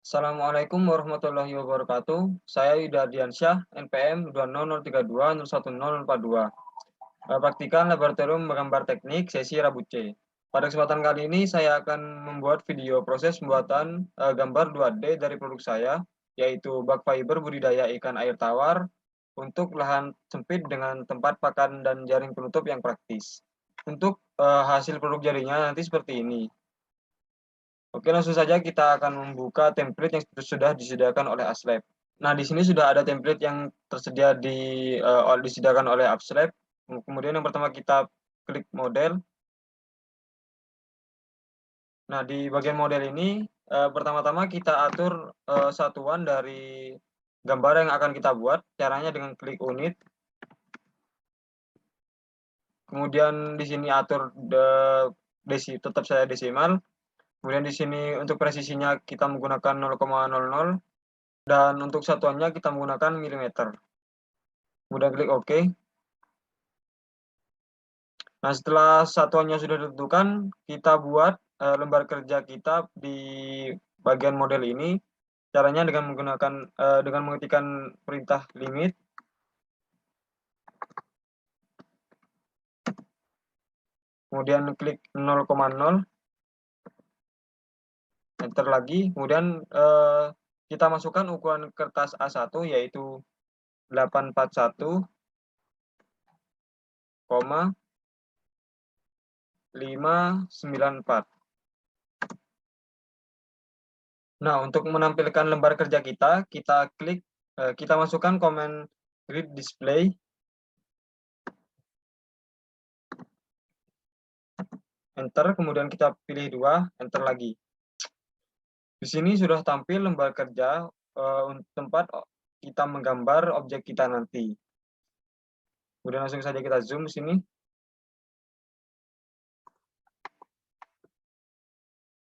Assalamualaikum warahmatullahi wabarakatuh. Saya Yuda Ardiansyah, NPM 20032010042. Praktikan laboratorium menggambar teknik sesi Rabu C. Pada kesempatan kali ini saya akan membuat video proses pembuatan gambar 2D dari produk saya, yaitu bak fiber budidaya ikan air tawar untuk lahan sempit dengan tempat pakan dan jaring penutup yang praktis. Untuk hasil produk jadinya nanti seperti ini. Oke, langsung saja kita akan membuka template yang sudah disediakan oleh Aslab. Nah, di sini sudah ada template yang tersedia disediakan oleh Aslab. Kemudian yang pertama kita klik model. Nah, di bagian model ini pertama-tama kita atur satuan dari gambar yang akan kita buat. Caranya dengan klik unit. Kemudian di sini atur tetap saya desimal. Kemudian di sini untuk presisinya kita menggunakan 0,00 dan untuk satuannya kita menggunakan milimeter. Kemudian klik OK. Nah, setelah satuannya sudah ditentukan, kita buat lembar kerja kita di bagian model ini. Caranya dengan mengetikkan perintah limit. Kemudian klik 0,0. Enter lagi. Kemudian kita masukkan ukuran kertas A1 yaitu 841, 594. Nah, untuk menampilkan lembar kerja kita kita masukkan komen grid display. Enter, kemudian kita pilih 2, enter lagi. Di sini sudah tampil lembar kerja tempat kita menggambar objek kita nanti. Kemudian langsung saja kita zoom sini.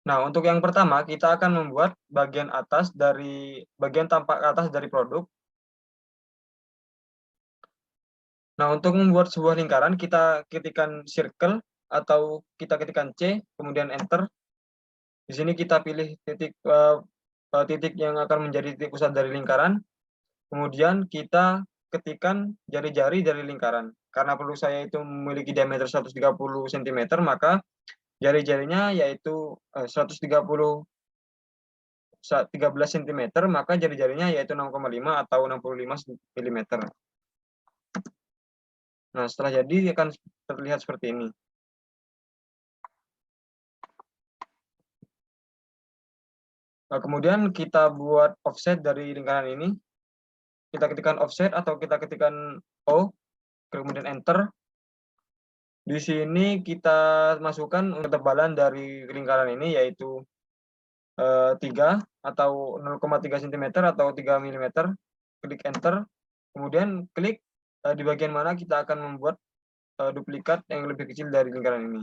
Nah, untuk yang pertama kita akan membuat bagian tampak atas dari produk. Nah, untuk membuat sebuah lingkaran kita ketikkan circle atau kita ketikkan C, kemudian enter. Di sini kita pilih titik yang akan menjadi titik pusat dari lingkaran. Kemudian kita ketikkan jari-jari dari lingkaran. Karena produk saya itu memiliki diameter 130 cm, maka jari-jarinya yaitu 13 cm, maka jari-jarinya yaitu 6,5 atau 65 mm. Nah, setelah jadi akan terlihat seperti ini. Nah, kemudian kita buat offset dari lingkaran ini. Kita ketikkan offset atau kita ketikkan O, kemudian enter. Di sini kita masukkan ketebalan dari lingkaran ini yaitu 3 atau 0,3 cm atau 3 mm. Klik enter. Kemudian klik di bagian mana kita akan membuat duplikat yang lebih kecil dari lingkaran ini.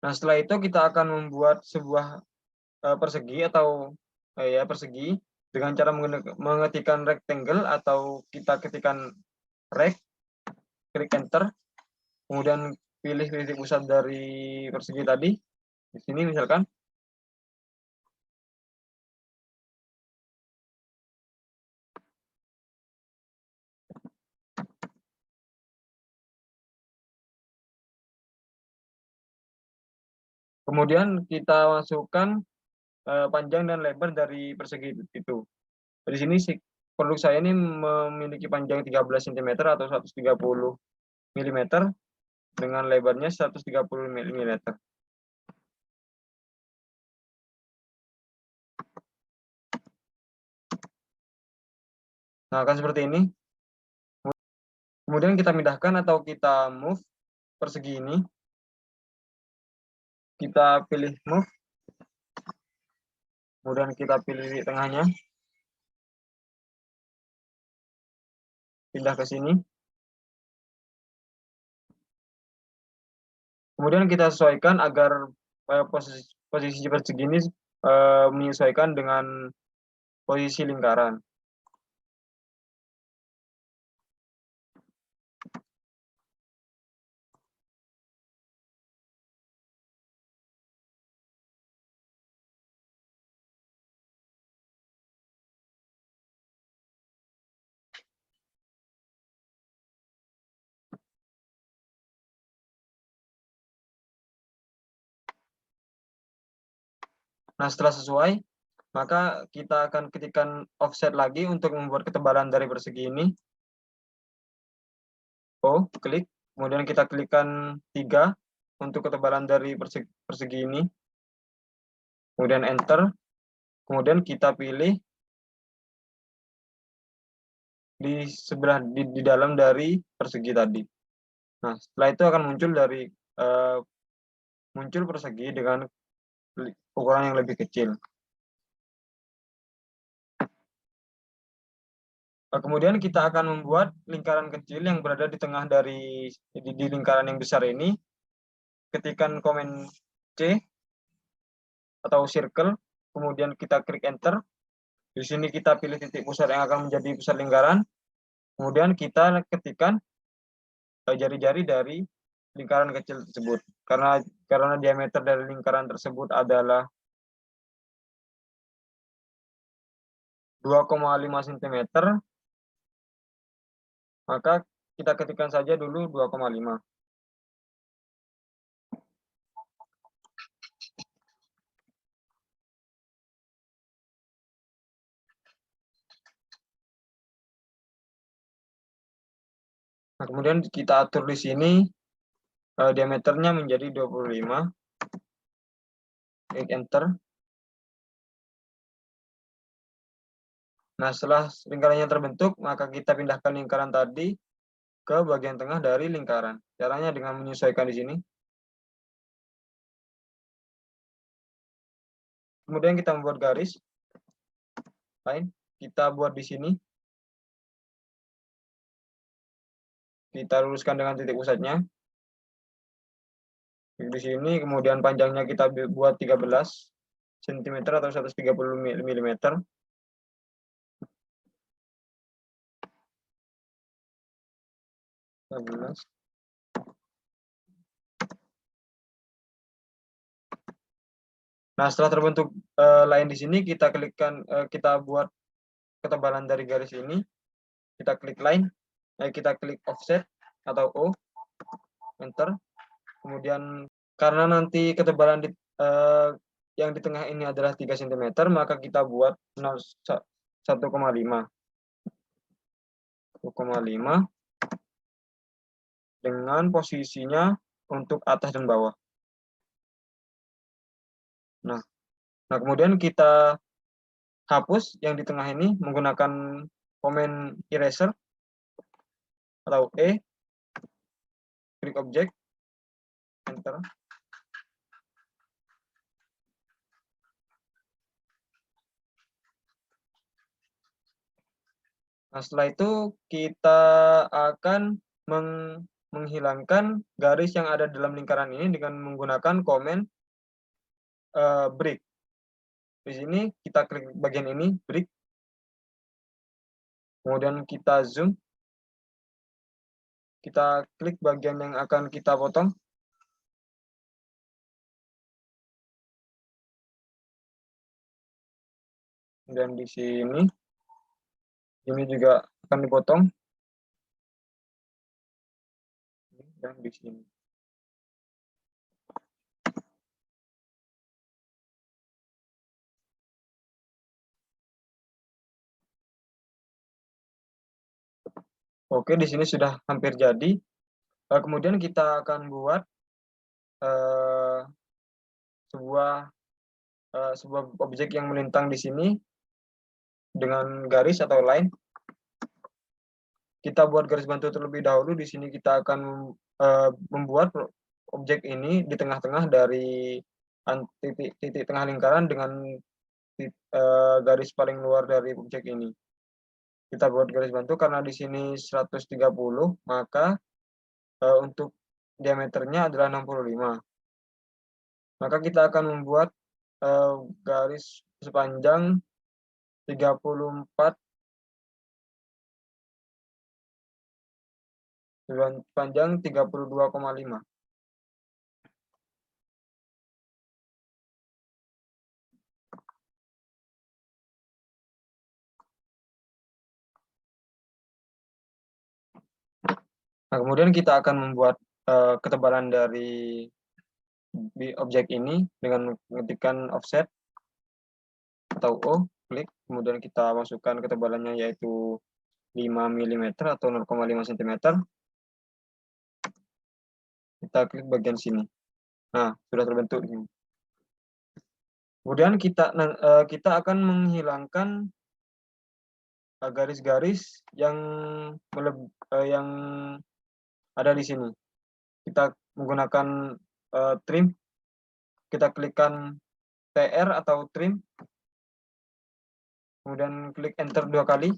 Nah, setelah itu kita akan membuat sebuah persegi atau persegi dengan cara mengetikkan rectangle atau kita ketikkan rect, klik enter, kemudian pilih titik pusat dari persegi tadi di sini misalkan. Kemudian kita masukkan panjang dan lebar dari persegi itu. Di sini produk saya ini memiliki panjang 13 cm atau 130 mm dengan lebarnya 130 mm. Nah, akan seperti ini. Kemudian kita pindahkan atau kita move persegi ini. Kita pilih move. Kemudian kita pilih di tengahnya. Pindah ke sini. Kemudian kita sesuaikan agar posisi persegi ini menyesuaikan dengan posisi lingkaran. Nah, setelah sesuai, maka kita akan ketikkan offset lagi untuk membuat ketebalan dari persegi ini. Klik. Kemudian kita klikkan 3 untuk ketebalan dari persegi ini. Kemudian enter. Kemudian kita pilih di sebelah di dalam dari persegi tadi. Nah, setelah itu akan muncul persegi dengan ukuran yang lebih kecil. Kemudian kita akan membuat lingkaran kecil yang berada di tengah di lingkaran yang besar ini. Ketikkan komen C atau circle, kemudian kita klik enter. Di sini kita pilih titik pusat yang akan menjadi pusat lingkaran. Kemudian kita ketikkan jari-jari dari lingkaran kecil tersebut. Karena diameter dari lingkaran tersebut adalah 2,5 cm, maka kita ketikkan saja dulu 2,5. Nah, kemudian kita atur di sini diameternya menjadi 25. Klik enter. Nah, setelah lingkarannya terbentuk, maka kita pindahkan lingkaran tadi ke bagian tengah dari lingkaran. Caranya dengan menyesuaikan di sini. Kemudian kita membuat garis lain. Kita buat di sini. Kita luruskan dengan titik pusatnya. Di sini, kemudian panjangnya kita buat 13 cm atau 130 mm. Nah, setelah terbentuk line di sini, kita buat ketebalan dari garis ini. Kita klik line, kita klik offset atau O, enter. Kemudian karena nanti ketebalan yang di tengah ini adalah 3 cm, maka kita buat 1,5 dengan posisinya untuk atas dan bawah. Nah, kemudian kita hapus yang di tengah ini menggunakan komen eraser atau klik objek, enter. Nah, setelah itu kita akan menghilangkan garis yang ada dalam lingkaran ini dengan menggunakan komen break. Di sini kita klik bagian ini, break. Kemudian kita zoom. Kita klik bagian yang akan kita potong. Dan di sini, ini juga akan dipotong. Dan di sini. Oke, di sini sudah hampir jadi. Kemudian kita akan buat sebuah objek yang melintang di sini dengan garis atau line. Kita buat garis bantu terlebih dahulu. Di sini kita akan membuat objek ini di tengah-tengah dari titik tengah lingkaran dengan garis paling luar dari objek ini. Kita buat garis bantu karena di sini 130, maka untuk diameternya adalah 65. Maka kita akan membuat garis sepanjang 34, panjang 32,5. Nah, kemudian kita akan membuat ketebalan dari objek ini dengan mengetikkan offset atau O, klik, kemudian kita masukkan ketebalannya yaitu 5 mm atau 0,5 cm. Kita klik bagian sini. Nah, sudah terbentuk ini. Kemudian kita akan menghilangkan garis-garis yang ada di sini. Kita menggunakan trim, kita klikkan TR atau trim, kemudian klik enter 2 kali.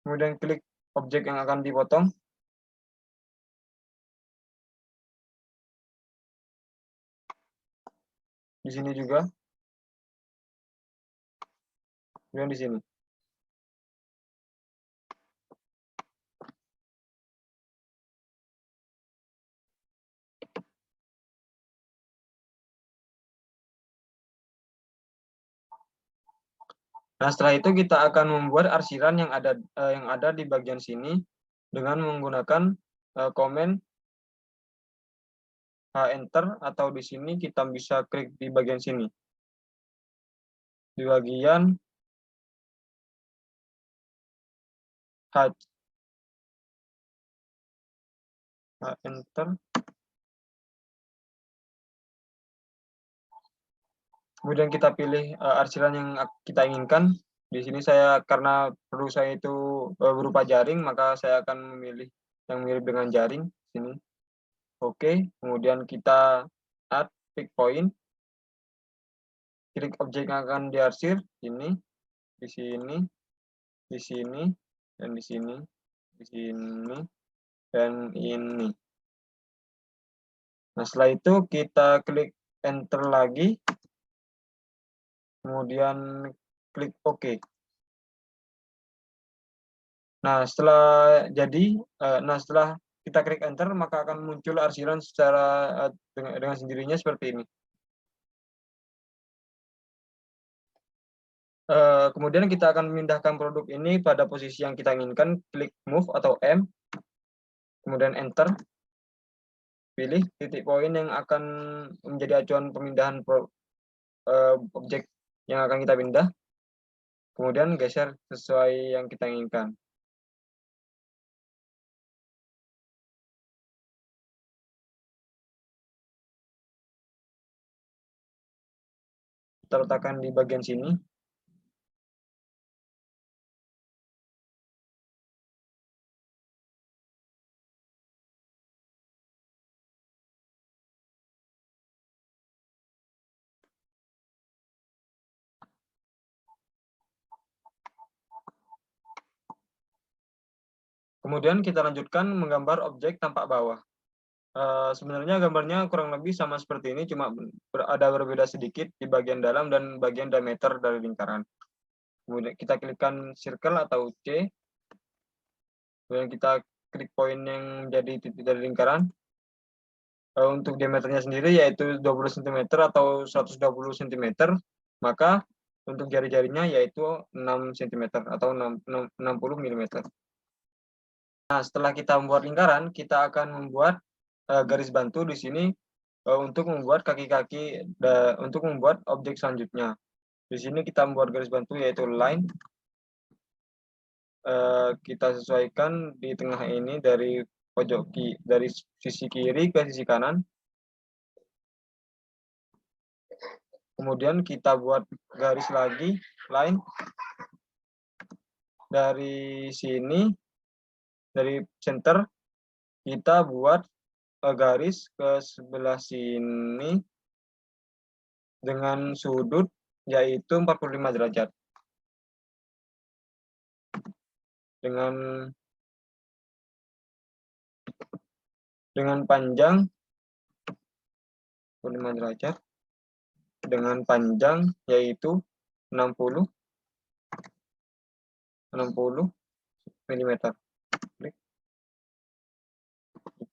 Kemudian klik objek yang akan dipotong. Di sini juga. Kemudian di sini. Nah, setelah itu kita akan membuat arsiran yang ada di bagian sini dengan menggunakan komen H-enter, atau di sini kita bisa klik di bagian sini. Di bagian H-enter. Kemudian kita pilih arsiran yang kita inginkan. Di sini karena produk saya itu berupa jaring, maka saya akan memilih yang mirip dengan jaring. Sini. Oke, kemudian kita add pick point. Klik objek yang akan diarsir, ini, di sini, di sini, dan di sini, di sini, dan ini. Nah, setelah itu kita klik enter lagi, kemudian klik OK. Nah, setelah kita klik enter, maka akan muncul arsiran dengan sendirinya seperti ini. Kemudian kita akan memindahkan produk ini pada posisi yang kita inginkan, klik move atau M, kemudian enter, pilih titik poin yang akan menjadi acuan pemindahan objek yang akan kita pindah, kemudian geser sesuai yang kita inginkan. Kita letakkan di bagian sini. Kemudian kita lanjutkan menggambar objek tampak bawah. Sebenarnya gambarnya kurang lebih sama seperti ini, cuma ada berbeda sedikit di bagian dalam dan bagian diameter dari lingkaran. Kemudian kita klikkan circle atau C, kemudian kita klik poin yang menjadi titik dari lingkaran. Untuk diameternya sendiri yaitu 20 cm atau 120 cm, maka untuk jari-jarinya yaitu 6 cm atau 60 mm. Nah, setelah kita membuat lingkaran, kita akan membuat garis bantu di sini untuk membuat kaki-kaki untuk membuat objek selanjutnya. Di sini kita membuat garis bantu yaitu line. Kita sesuaikan di tengah ini dari dari sisi kiri ke sisi kanan. Kemudian kita buat garis lagi, line. Dari sini, dari center, kita buat garis ke sebelah sini dengan sudut yaitu 45 derajat. Dengan panjang 45 derajat, dengan panjang yaitu 60 mm. Klik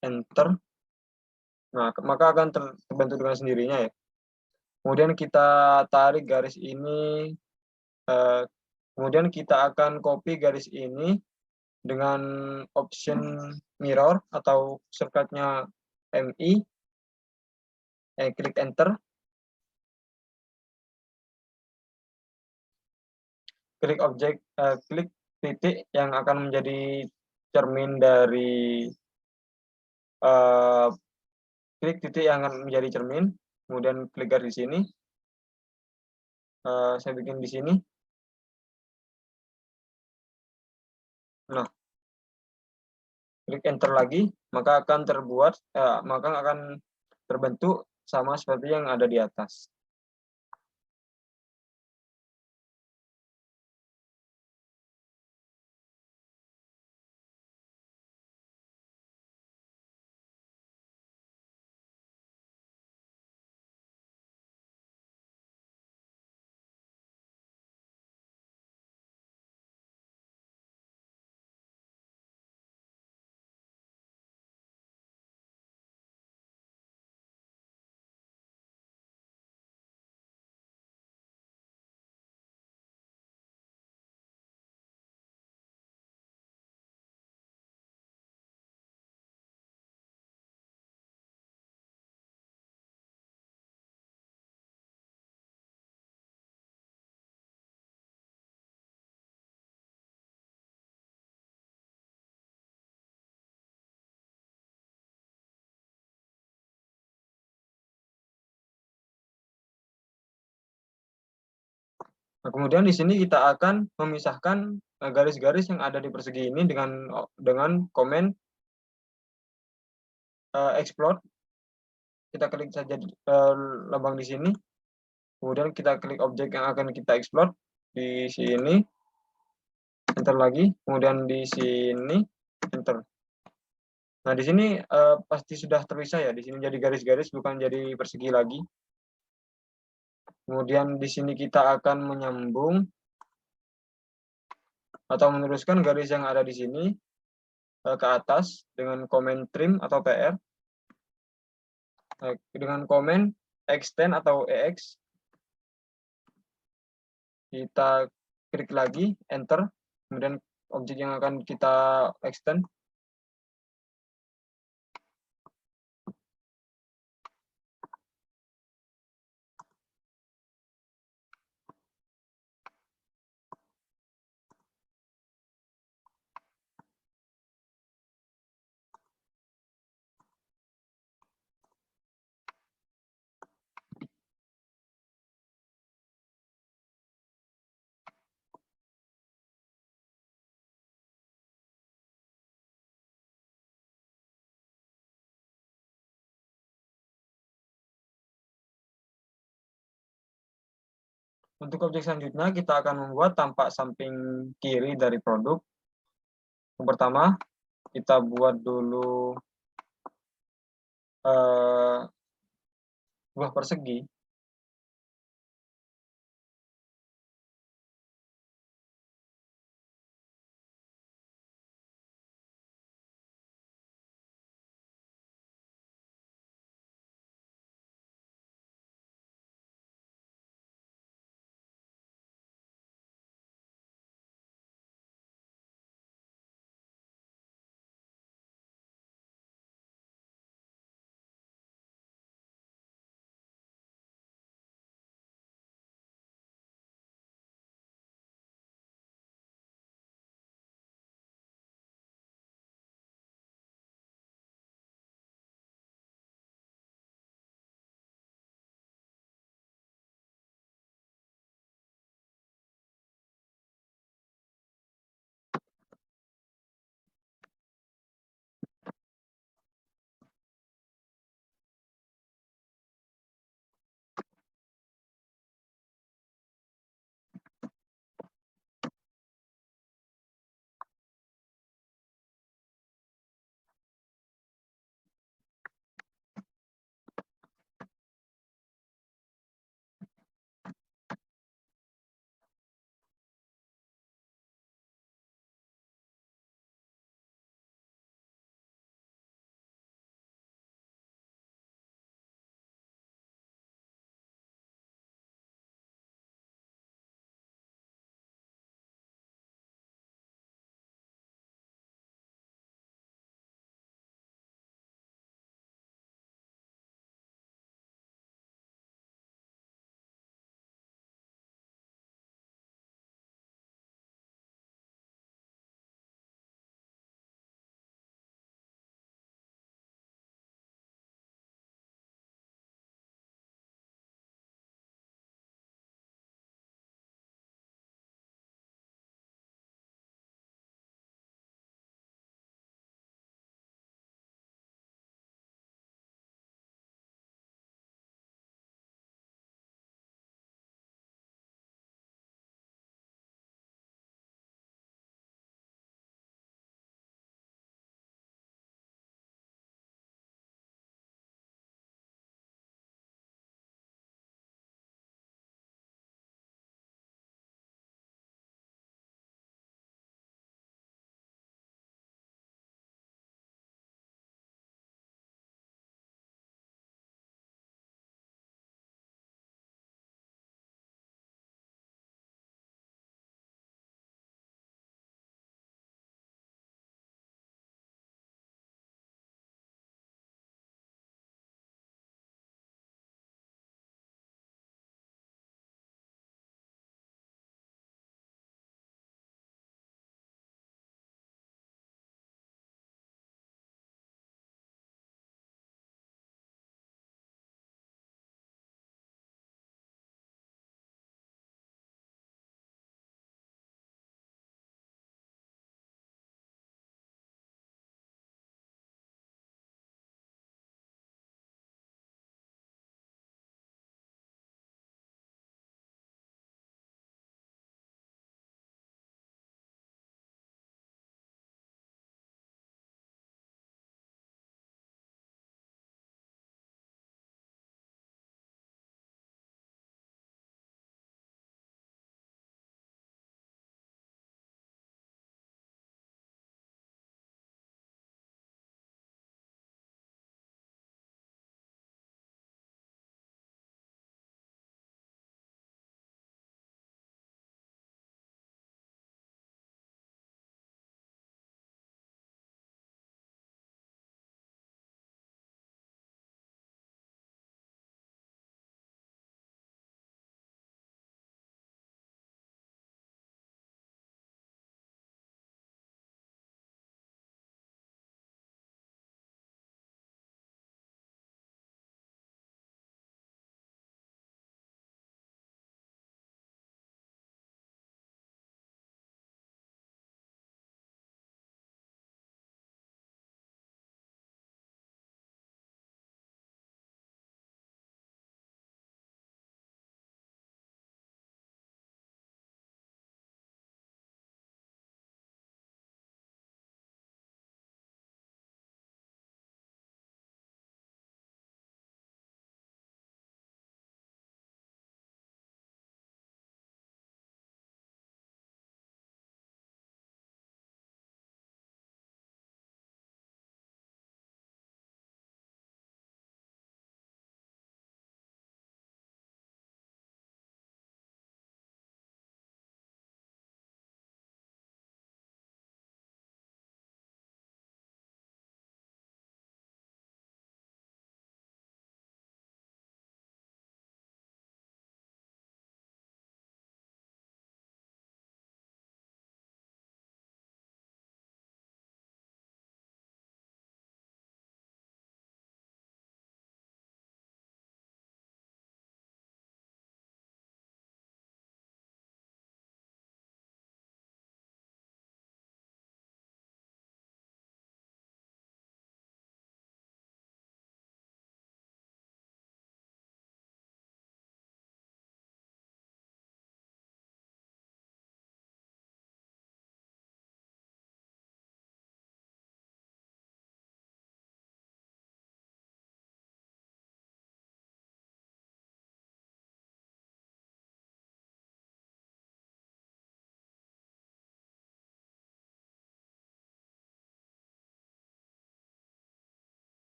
enter. Nah, maka akan terbentuk dengan sendirinya ya. Kemudian kita tarik garis ini Kemudian kita akan copy garis ini dengan option mirror atau shortcutnya MI, klik enter, klik objek, klik titik yang akan menjadi cermin dari klik titik yang akan menjadi cermin, kemudian klik garis di sini. Saya bikin di sini. Nah, klik enter lagi, maka akan terbentuk sama seperti yang ada di atas. Nah, kemudian di sini kita akan memisahkan garis-garis yang ada di persegi ini dengan komen explode. Kita klik saja lubang di sini, kemudian kita klik objek yang akan kita explode di sini, enter lagi, kemudian di sini, enter. Nah, di sini pasti sudah terpisah ya, di sini jadi garis-garis bukan jadi persegi lagi. Kemudian di sini kita akan menyambung atau meneruskan garis yang ada di sini ke atas dengan komen trim atau TR. Dengan komen extend atau EX, kita klik lagi, enter, kemudian objek yang akan kita extend. Untuk objek selanjutnya, kita akan membuat tampak samping kiri dari produk. Yang pertama, kita buat dulu buah persegi.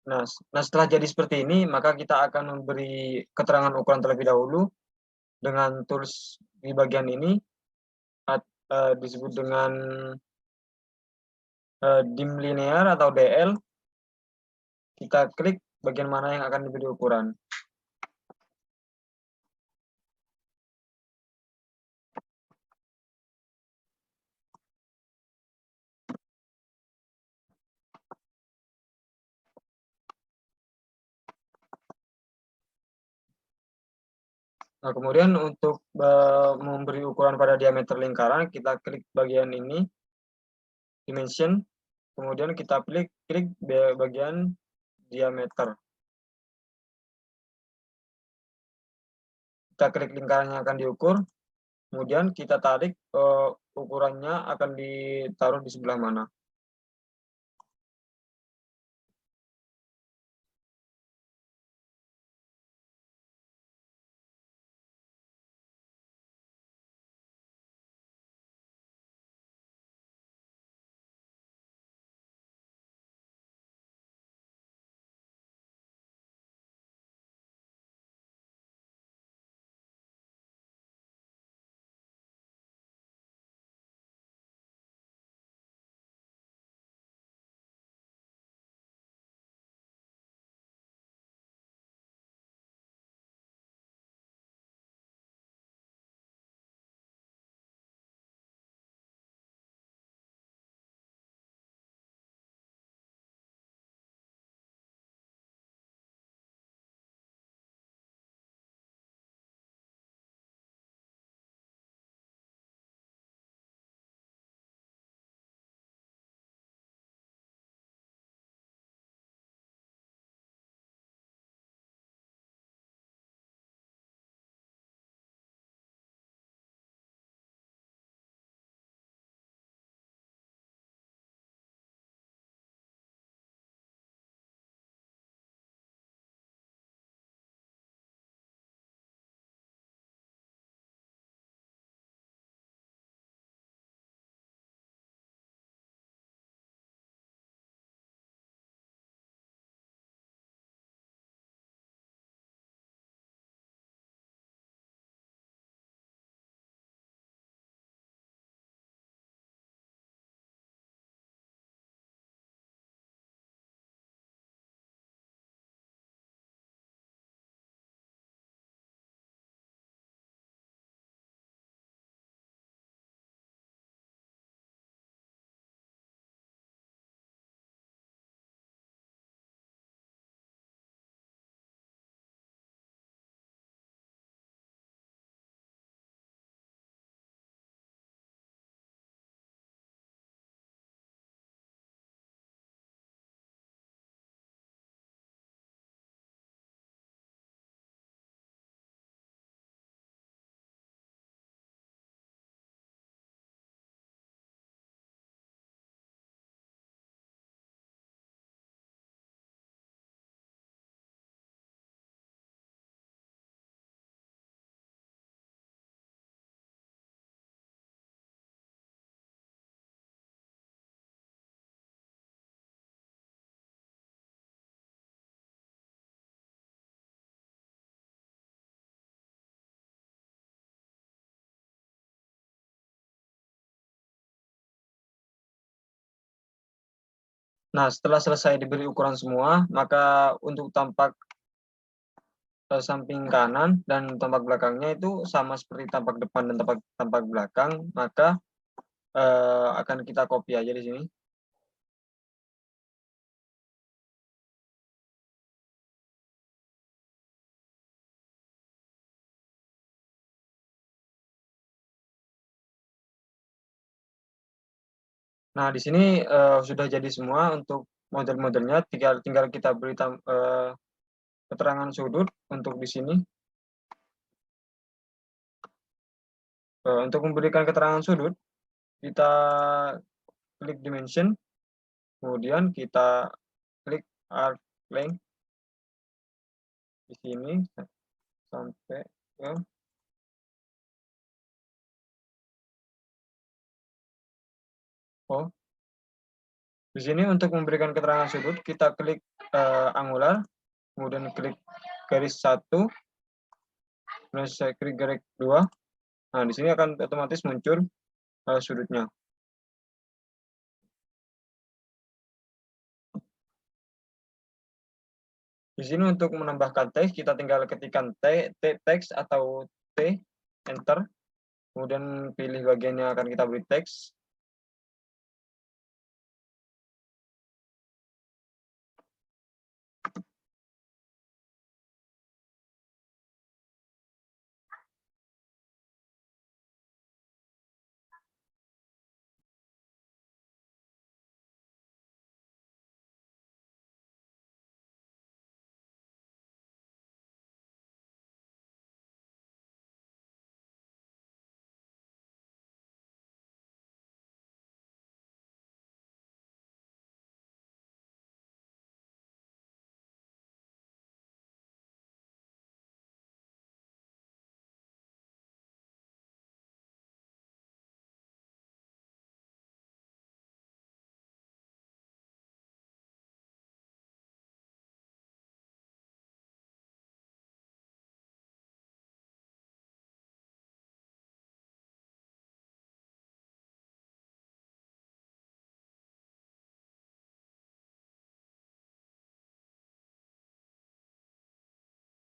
Nah, setelah jadi seperti ini, maka kita akan memberi keterangan ukuran terlebih dahulu dengan tools di bagian ini, disebut dengan, dim linear atau DL. Kita klik bagian mana yang akan diberi ukuran. Nah, kemudian untuk, memberi ukuran pada diameter lingkaran, kita klik bagian ini, dimension, kemudian kita klik klik bagian diameter. Kita klik lingkaran yang akan diukur, kemudian kita tarik, ukurannya akan ditaruh di sebelah mana. Nah, setelah selesai diberi ukuran semua, maka untuk tampak, samping kanan dan tampak belakangnya itu sama seperti tampak depan dan tampak tampak belakang, maka, akan kita copy aja di sini. Nah, di sini, sudah jadi semua untuk model-modelnya, tinggal tinggal kita beri keterangan sudut untuk di sini. Untuk memberikan keterangan sudut, kita klik dimension, kemudian kita klik arc length di sini sampai ke oh, di sini untuk memberikan keterangan sudut, kita klik angular, kemudian klik garis 1, kemudian saya klik garis 2. Nah, di sini akan otomatis muncul sudutnya. Di sini untuk menambahkan teks, kita tinggal ketikkan teks atau T, enter, kemudian pilih bagian yang akan kita beri teks.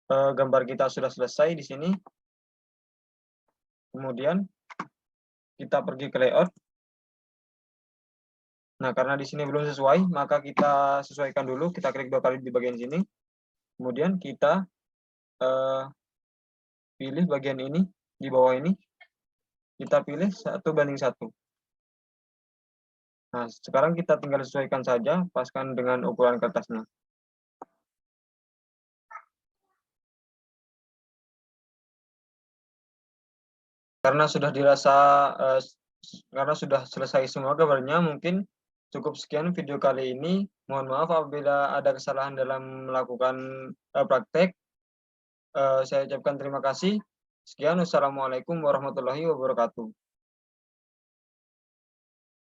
Gambar kita sudah selesai di sini. Kemudian kita pergi ke layout. Nah, karena di sini belum sesuai, maka kita sesuaikan dulu. Kita klik 2 kali di bagian sini. Kemudian kita pilih bagian ini, di bawah ini. Kita pilih 1:1. Nah, sekarang kita tinggal sesuaikan saja, paskan dengan ukuran kertasnya. Karena sudah karena sudah selesai semua gambarnya, mungkin cukup sekian video kali ini. Mohon maaf apabila ada kesalahan dalam melakukan praktek. Saya ucapkan terima kasih. Sekian, wassalamualaikum warahmatullahi wabarakatuh.